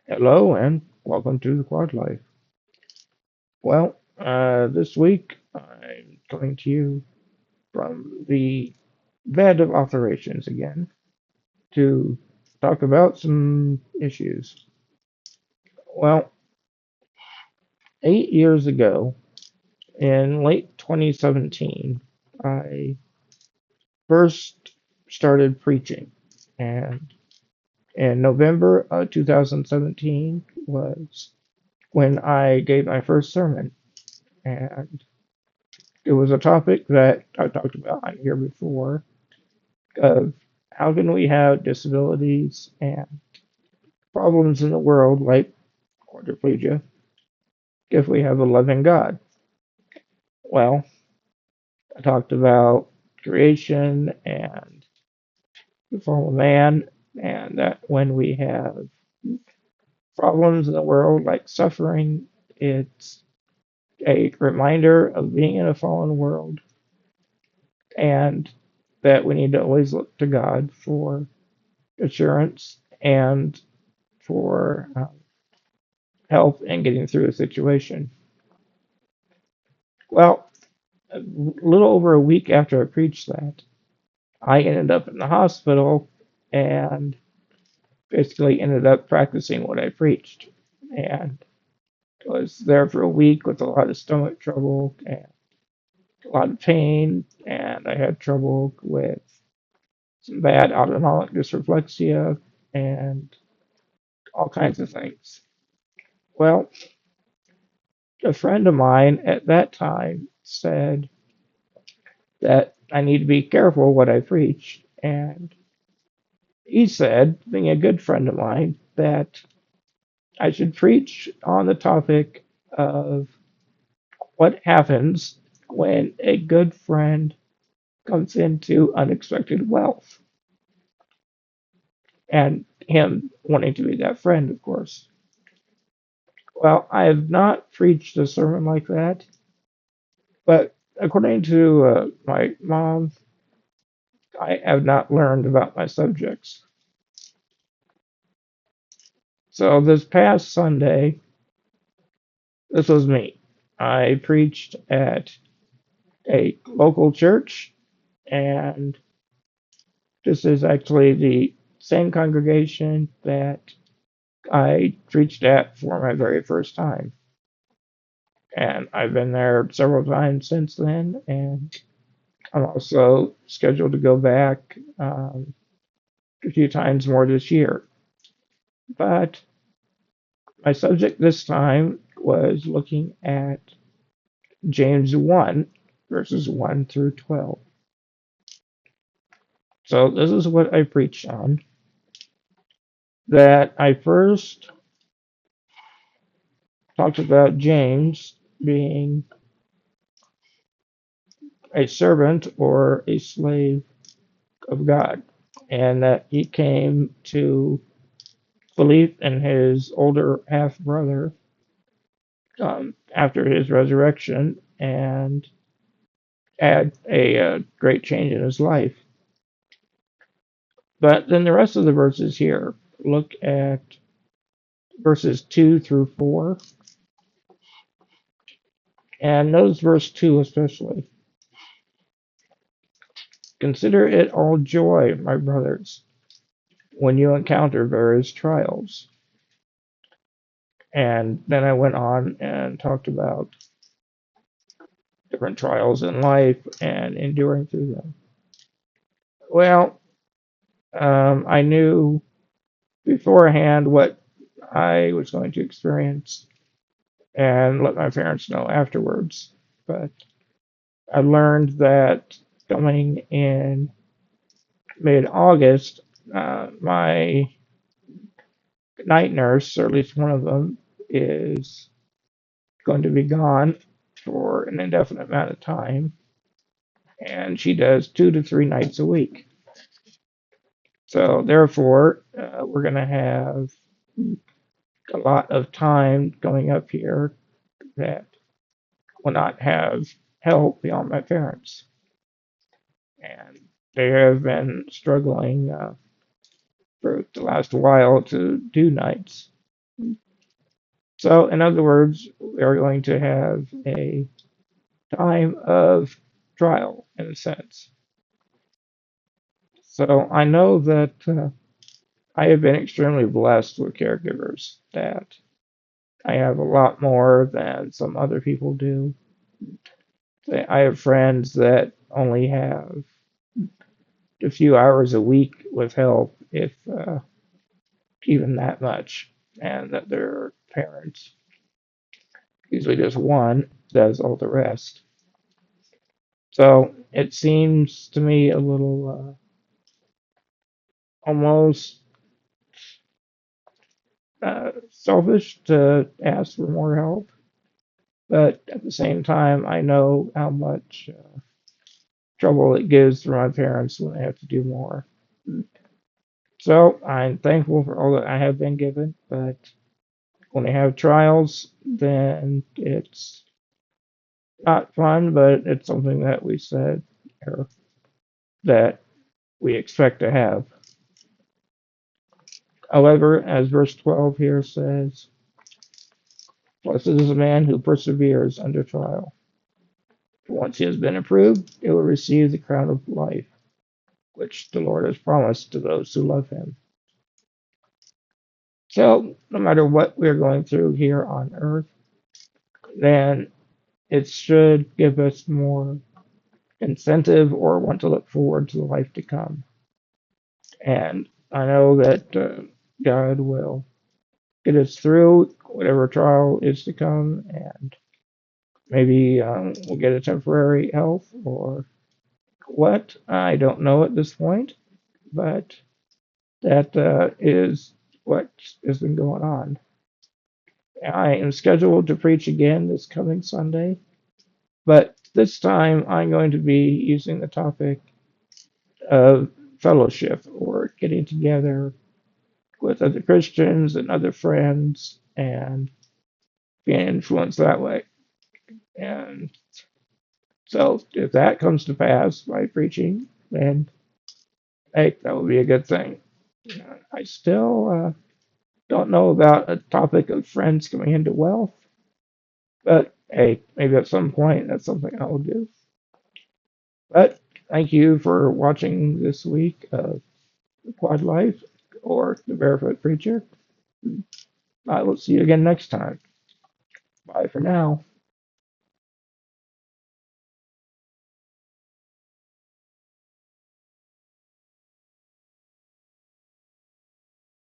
Hello and welcome to the Quad Life. This week I'm coming to you from the bed of operations again to talk about some issues. Well, 8 years ago, in late 2017, I first started preaching, and in November of 2017 was when I gave my first sermon, and it was a topic that I talked about on here before of how can we have disabilities and problems in the world like quadriplegia if we have a loving God? Well, I talked about creation and the fall of man, and that when we have problems in the world like suffering, it's a reminder of being in a fallen world and that we need to always look to God for assurance and for help in getting through a situation. Well, a little over a week after I preached that, I ended up in the hospital and basically ended up practicing what I preached. And was there for a week with a lot of stomach trouble and a lot of pain, and I had trouble with some bad autonomic dysreflexia and all kinds of things. Well, a friend of mine at that time said that I need to be careful what I preach. And he said, being a good friend of mine, that I should preach on the topic of what happens when a good friend comes into unexpected wealth, and him wanting to be that friend, of course. Well, I have not preached a sermon like that, but according to my mom, I have not learned about my subjects. So this past Sunday, this was me. I preached at a local church, and this is actually the same congregation that I preached at for my very first time. And I've been there several times since then, and I'm also scheduled to go back a few times more this year. But my subject this time was looking at James 1, verses 1 through 12. So this is what I preached on. That I first talked about James being a servant or a slave of God, and that he came to believe in his older half brother after his resurrection and had a great change in his life. But then the rest of the verses here, look at verses 2 through 4, and notice verse 2 especially. Consider it all joy, my brothers, when you encounter various trials. And then I went on and talked about different trials in life and enduring through them. Well, I knew beforehand what I was going to experience and let my parents know afterwards. But I learned that coming in mid August, my night nurse, or at least one of them, is going to be gone for an indefinite amount of time, and she does 2 to 3 nights a week. So, therefore, we're going to have a lot of time going up here that will not have help beyond my parents. And they have been struggling for the last while to do nights. So, in other words, we are going to have a time of trial, in a sense. So, I know that I have been extremely blessed with caregivers, that I have a lot more than some other people do. I have friends that only have a few hours a week with help, if even that much, and that their parents, usually just one, does all the rest. So it seems to me a little almost selfish to ask for more help, but at the same time, I know how much trouble it gives for my parents when they have to do more. So I'm thankful for all that I have been given, but when they have trials, then it's not fun, but it's something that we said or that we expect to have. However, as verse 12 here says, blessed is the man who perseveres under trial. For once he has been approved, he will receive the crown of life, which the Lord has promised to those who love him. So, no matter what we're going through here on earth, then it should give us more incentive or want to look forward to the life to come. And I know that God will get us through whatever trial is to come, and maybe we'll get a temporary health or what. I don't know at this point, but that is what has been going on. I am scheduled to preach again this coming Sunday, but this time I'm going to be using the topic of fellowship or getting together with other Christians and other friends and being influenced that way. And so if that comes to pass by preaching, then hey, that would be a good thing. I still don't know about a topic of friends coming into wealth, but hey, maybe at some point that's something I will do. But thank you for watching this week of Quad Life or the Barefoot Preacher. I will see you again next time. Bye for now.